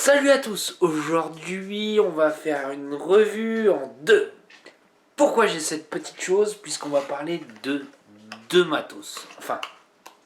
Salut à tous, aujourd'hui on va faire une revue en deux. Pourquoi j'ai cette petite chose? Puisqu'on va parler de deux matos. Enfin,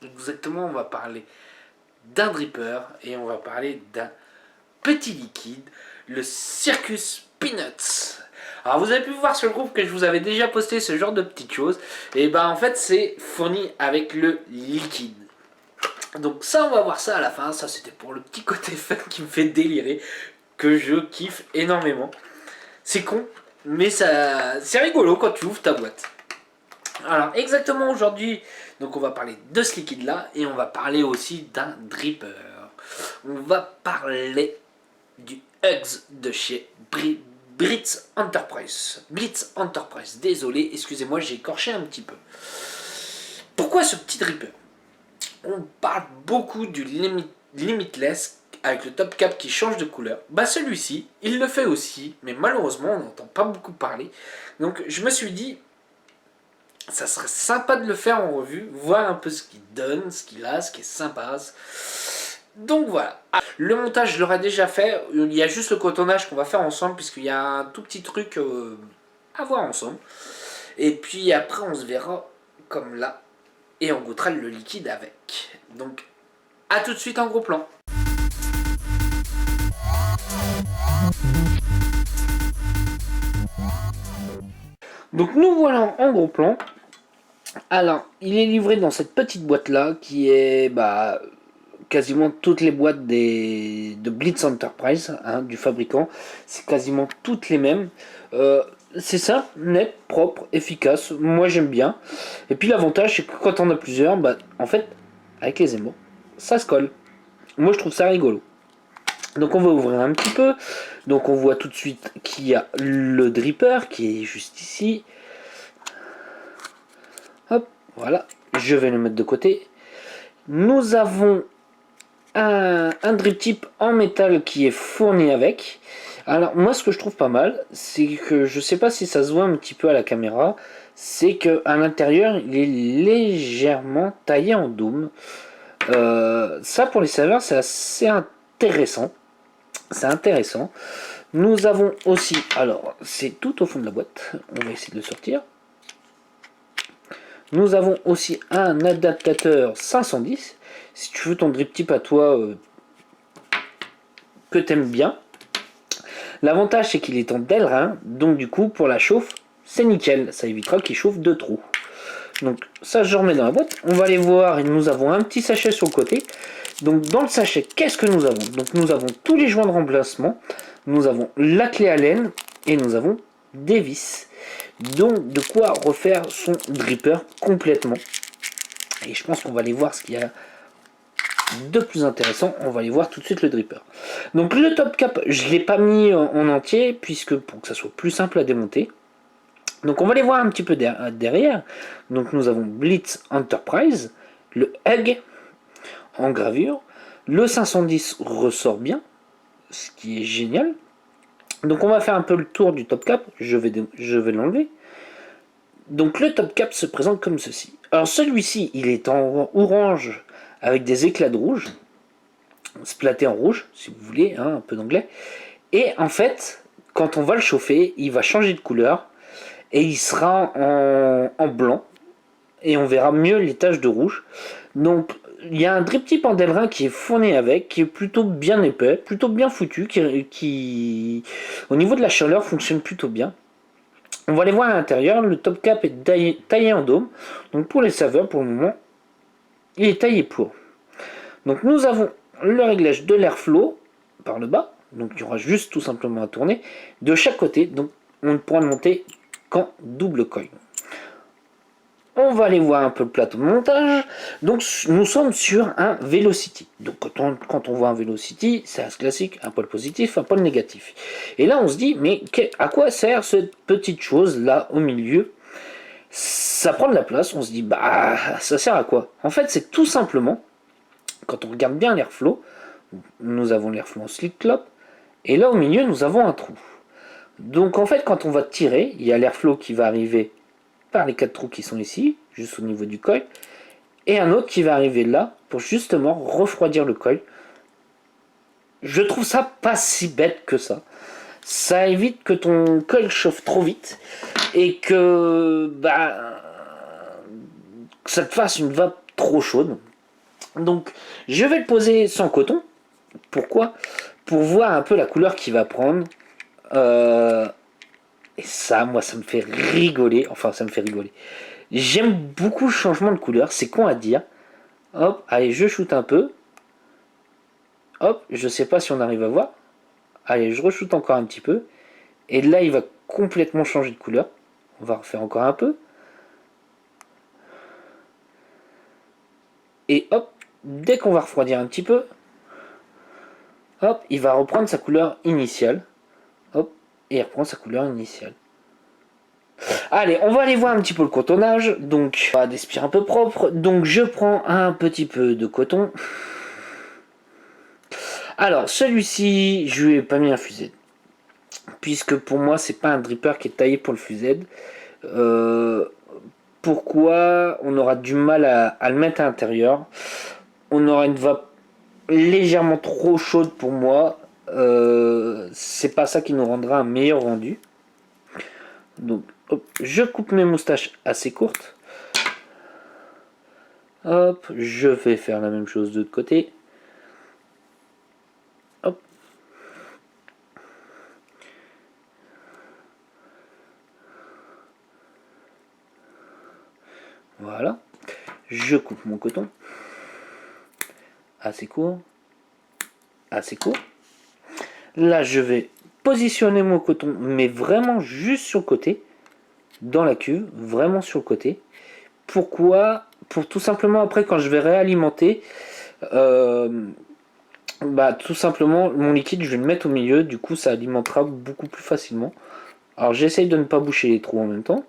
exactement on va parler d'un dripper et on va parler d'un petit liquide, le Circus Peanuts. Alors vous avez pu voir sur le groupe que je vous avais déjà posté ce genre de petites choses. Et ben en fait c'est fourni avec le liquide. Donc ça, on va voir ça à la fin. Ça, c'était pour le petit côté fun qui me fait délirer, que je kiffe énormément. C'est con, mais ça, c'est rigolo quand tu ouvres ta boîte. Alors exactement aujourd'hui, donc on va parler de ce liquide là et on va parler aussi d'un dripper. On va parler du Hugs de chez Blitz Enterprise. Blitz Enterprise. Désolé, excusez-moi, j'ai écorché un petit peu. Pourquoi ce petit dripper? On parle beaucoup du Limitless avec le top cap qui change de couleur. Bah celui-ci, il le fait aussi, mais malheureusement on n'entend pas beaucoup parler. Donc je me suis dit, ça serait sympa de le faire en revue, voir un peu ce qu'il donne, ce qu'il a, ce qui est sympa. Donc voilà. Le montage je l'aurais déjà fait, il y a juste le cotonnage qu'on va faire ensemble, puisqu'il y a un tout petit truc à voir ensemble. Et puis après on se verra comme là, et on goûtera le liquide avec. Donc a tout de suite en gros plan. Donc nous voilà en gros plan. Alors, il est livré dans cette petite boîte là qui est quasiment toutes les boîtes de Blitz Enterprise, hein, du fabricant. C'est quasiment toutes les mêmes. C'est simple, net, propre, efficace. Moi j'aime bien. Et puis l'avantage c'est que quand on a plusieurs, en fait, avec les aimants, ça se colle. Moi je trouve ça rigolo. Donc on va ouvrir un petit peu. Donc on voit tout de suite qu'il y a le dripper qui est juste ici. Hop, voilà. Je vais le mettre de côté. Nous avons un drip tip en métal qui est fourni avec. Alors moi ce que je trouve pas mal, c'est que je sais pas si ça se voit un petit peu à la caméra, c'est que à l'intérieur il est légèrement taillé en dôme. Ça pour les saveurs c'est assez intéressant. C'est intéressant. Nous avons aussi, alors c'est tout au fond de la boîte, on va essayer de le sortir. Nous avons aussi un adaptateur 510. Si tu veux ton drip tip à toi que t'aimes bien. L'avantage c'est qu'il est en Delrin, donc du coup pour la chauffe c'est nickel, ça évitera qu'il chauffe de trop. Donc ça je remets dans la boîte. On va aller voir et nous avons un petit sachet sur le côté. Donc dans le sachet qu'est-ce que nous avons? Donc nous avons tous les joints de remplacement, nous avons la clé Allen et nous avons des vis. Donc de quoi refaire son dripper complètement. Et je pense qu'on va aller voir ce qu'il y a de plus intéressant. On va aller voir tout de suite le dripper. Donc le top cap je ne l'ai pas mis en entier puisque pour que ça soit plus simple à démonter. Donc on va les voir un petit peu derrière. Donc nous avons Blitz Enterprise, le Hug en gravure. Le 510 ressort bien, ce qui est génial. Donc on va faire un peu le tour du top cap. Je vais l'enlever. Donc le top cap se présente comme ceci. Alors celui-ci, il est en orange avec des éclats de rouge. Splaté en rouge, si vous voulez, hein, un peu d'anglais. Et en fait, quand on va le chauffer, il va changer de couleur. Et il sera en blanc. Et on verra mieux les taches de rouge. Donc il y a un drip tip en Delrin qui est fourni avec, qui est plutôt bien épais, plutôt bien foutu, qui au niveau de la chaleur fonctionne plutôt bien. On va aller voir à l'intérieur, le top cap est taillé en dôme. Donc pour les saveurs, pour le moment, il est taillé pour. Donc nous avons le réglage de l'airflow par le bas. Donc il y aura juste tout simplement à tourner de chaque côté. Donc on ne pourra le monter qu'en double coil. On va aller voir un peu le plateau de montage. Donc nous sommes sur un Velocity. Donc quand on voit un Velocity, c'est un classique, un pôle positif, un pôle négatif. Et là on se dit, mais à quoi sert cette petite chose là au milieu? Ça prend de la place, on se dit, ça sert à quoi? En fait c'est tout simplement, quand on regarde bien l'airflow, nous avons l'airflow en slick clop, et là au milieu nous avons un trou. Donc en fait quand on va tirer, il y a l'airflow qui va arriver par les 4 trous qui sont ici, juste au niveau du coil, et un autre qui va arriver là pour justement refroidir le coil je trouve ça pas si bête que ça. Ça évite que ton col chauffe trop vite et que ça te fasse une vape trop chaude. Donc je vais le poser sans coton. Pourquoi? Pour voir un peu la couleur qu'il va prendre. Et ça, moi, ça me fait rigoler. Enfin, ça me fait rigoler. J'aime beaucoup le changement de couleur. C'est con à dire. Hop, allez, je shoot un peu. Hop, je sais pas si on arrive à voir. Allez, je re-shoot encore un petit peu. Et là, il va complètement changer de couleur. On va refaire encore un peu. Et hop, dès qu'on va refroidir un petit peu, hop, il va reprendre sa couleur initiale. Hop, et il reprend sa couleur initiale. Allez, on va aller voir un petit peu le cotonnage. Donc, on va d'espire un peu propre. Donc, je prends un petit peu de coton. Alors, celui-ci, je lui ai pas mis un fusée. Puisque pour moi, c'est pas un dripper qui est taillé pour le fusée. Pourquoi on aura du mal à le mettre à l'intérieur? On aura une vape légèrement trop chaude pour moi. C'est pas ça qui nous rendra un meilleur rendu. Donc, hop, je coupe mes moustaches assez courtes. Hop, je vais faire la même chose de l'autre côté. Hop. Voilà. Je coupe mon coton. Assez court. Assez court. Là, je vais positionner mon coton, mais vraiment juste sur le côté. Dans la cuve, vraiment sur le côté. Pourquoi? Pour tout simplement après quand je vais réalimenter, tout simplement mon liquide je vais le mettre au milieu, du coup ça alimentera beaucoup plus facilement. Alors j'essaye de ne pas boucher les trous en même temps.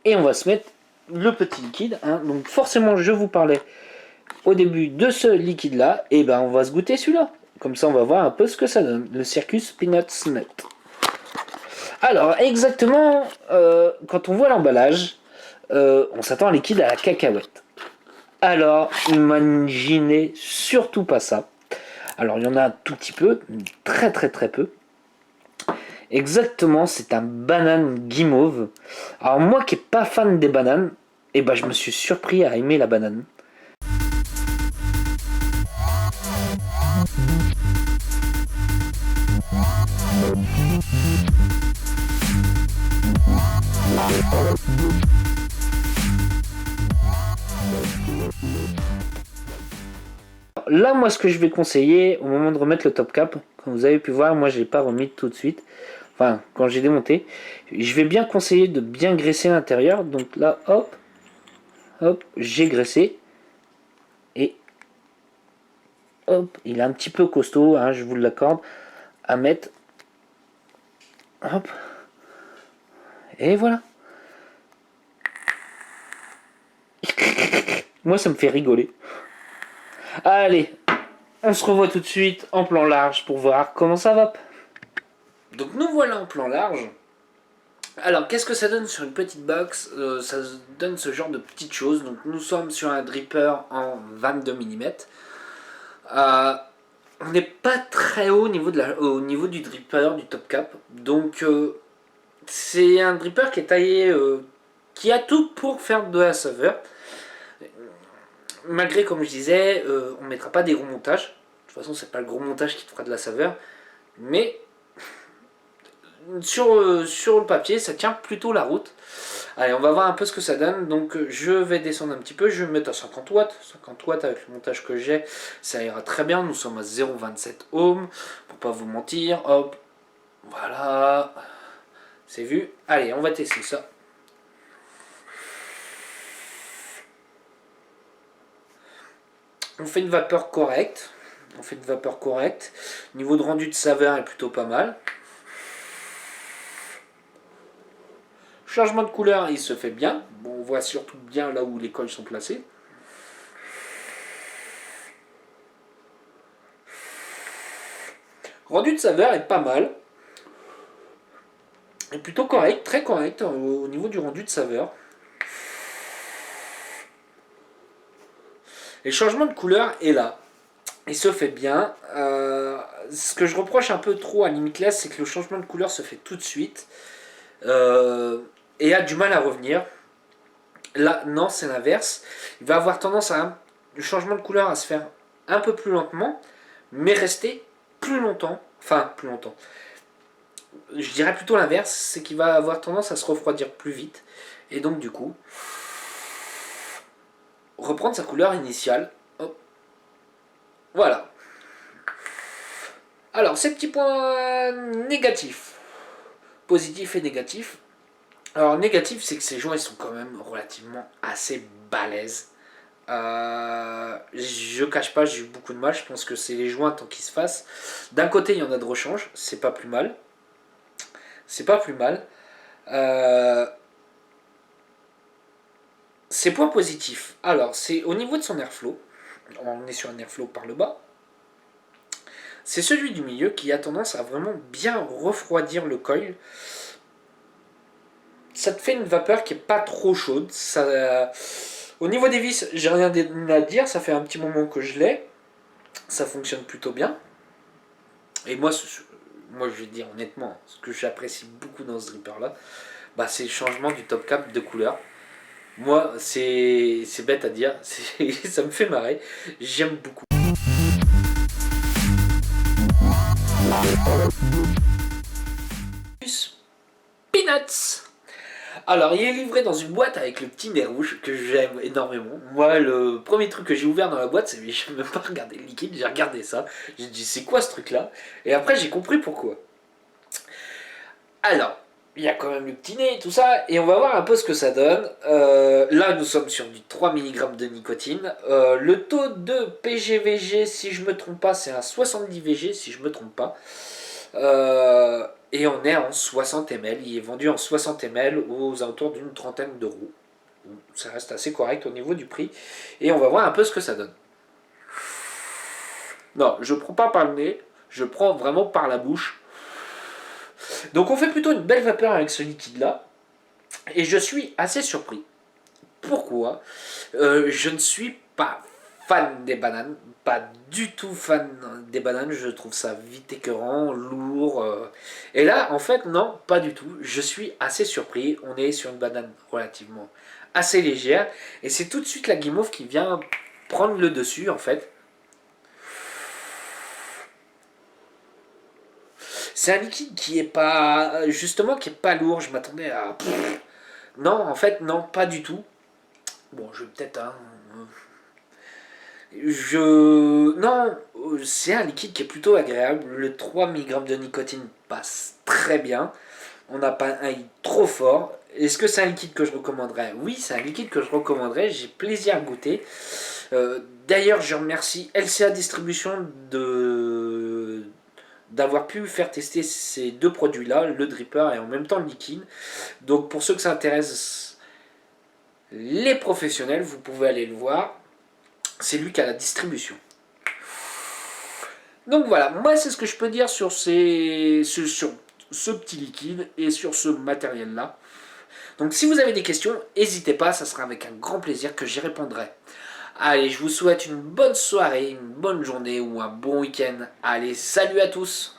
Et on va se mettre le petit liquide, hein. Donc forcément je vous parlais au début de ce liquide là, et ben on va se goûter celui-là. Comme ça on va voir un peu ce que ça donne, le Circus Peanuts Nut. Alors exactement, quand on voit l'emballage, on s'attend à un liquide à la cacahuète. Alors, imaginez surtout pas ça. Alors, il y en a un tout petit peu, très très très peu. Exactement, c'est un banane guimauve. Alors, moi qui n'ai pas fan des bananes, je me suis surpris à aimer la banane. Là, moi, ce que je vais conseiller au moment de remettre le top cap, comme vous avez pu voir, moi, je l'ai pas remis tout de suite. Enfin, quand j'ai démonté, je vais bien conseiller de bien graisser l'intérieur. Donc là, hop, hop, j'ai graissé. Et hop, il est un petit peu costaud, hein, je vous l'accorde, à mettre. Hop. Et voilà. Moi, ça me fait rigoler. Allez, on se revoit tout de suite en plan large pour voir comment ça va. Donc nous voilà en plan large. Alors, qu'est-ce que ça donne sur une petite box? Ça donne ce genre de petites choses. Donc nous sommes sur un dripper en 22 mm. On n'est pas très haut au niveau du dripper, du top cap. Donc c'est un dripper qui est taillé, qui a tout pour faire de la saveur. Malgré, comme je disais, on ne mettra pas des gros montages. De toute façon, c'est pas le gros montage qui te fera de la saveur. Mais sur le papier, ça tient plutôt la route. Allez, on va voir un peu ce que ça donne. Donc je vais descendre un petit peu, je vais me mettre à 50 watts. 50 watts avec le montage que j'ai, ça ira très bien. Nous sommes à 0,27 ohms, pour pas vous mentir. Hop, voilà, c'est vu. Allez, on va tester ça. On fait une vapeur correcte. Niveau de rendu de saveur est plutôt pas mal. Changement de couleur, il se fait bien. Bon, on voit surtout bien là où les cols sont placés. Rendu de saveur est pas mal. est plutôt correct, très correct au niveau du rendu de saveur. Et le changement de couleur est là. Il se fait bien. Ce que je reproche un peu trop à Limitless, c'est que le changement de couleur se fait tout de suite. Et a du mal à revenir. Là, non, c'est l'inverse. Il va avoir tendance à le changement de couleur à se faire un peu plus lentement, mais rester plus longtemps. Enfin, plus longtemps. Je dirais plutôt l'inverse, c'est qu'il va avoir tendance à se refroidir plus vite. Et donc, du coup, reprendre sa couleur initiale. Hop. Voilà. Alors, ces petits points négatifs. Positifs et négatifs. Alors, négatif, c'est que ces joints, ils sont quand même relativement assez balèzes. Je cache pas, j'ai eu beaucoup de mal. Je pense que c'est les joints tant qu'ils se fassent. D'un côté, il y en a de rechange, c'est pas plus mal. C'est pas plus mal. Ses points positifs. Alors, c'est au niveau de son airflow. On est sur un airflow par le bas. C'est celui du milieu qui a tendance à vraiment bien refroidir le coil. Ça te fait une vapeur qui est pas trop chaude. Ça, au niveau des vis, j'ai rien à dire. Ça fait un petit moment que je l'ai. Ça fonctionne plutôt bien. Et moi, je vais dire honnêtement, ce que j'apprécie beaucoup dans ce dripper là, bah, c'est le changement du top cap de couleur. Moi, c'est bête à dire, ça me fait marrer. J'aime beaucoup. Peanuts. Alors, il est livré dans une boîte avec le petit nez rouge que j'aime énormément. Moi, le premier truc que j'ai ouvert dans la boîte, c'est je n'ai même pas regardé le liquide, j'ai regardé ça. J'ai dit, c'est quoi ce truc-là? Et après, j'ai compris pourquoi. Alors, il y a quand même le petit nez et tout ça, et on va voir un peu ce que ça donne. Là, nous sommes sur du 3 mg de nicotine. Le taux de PGVG, si je me trompe pas, c'est un 70 VG, si je me trompe pas. Et on est en 60 ml. Il est vendu en 60 ml aux alentours d'une trentaine d'euros. Ça reste assez correct au niveau du prix. Et on va voir un peu ce que ça donne. Non, je prends pas par le nez, je prends vraiment par la bouche. Donc on fait plutôt une belle vapeur avec ce liquide là. Et je suis assez surpris. Pourquoi? Je ne suis pas fan des bananes. Pas du tout fan des bananes. Je trouve ça vite écœurant, lourd. Et là, en fait, non, pas du tout. Je suis assez surpris. On est sur une banane relativement assez légère. Et c'est tout de suite la guimauve qui vient prendre le dessus, en fait. C'est un liquide qui est pas, justement, qui est pas lourd. Je m'attendais à, non, en fait, non, pas du tout. Bon, je vais peut-être, hein, non, c'est un liquide qui est plutôt agréable. Le 3 mg de nicotine passe très bien. On n'a pas un hit trop fort. Est-ce que c'est un liquide que je recommanderais? Oui, c'est un liquide que je recommanderais. J'ai plaisir à goûter. D'ailleurs, je remercie LCA Distribution d'avoir pu faire tester ces deux produits-là, le dripper et en même temps le liquide. Donc pour ceux que ça intéresse, les professionnels, vous pouvez aller le voir. C'est lui qui a la distribution. Donc voilà, moi c'est ce que je peux dire sur ce petit liquide et sur ce matériel-là. Donc si vous avez des questions, n'hésitez pas, ça sera avec un grand plaisir que j'y répondrai. Allez, je vous souhaite une bonne soirée, une bonne journée ou un bon week-end. Allez, salut à tous!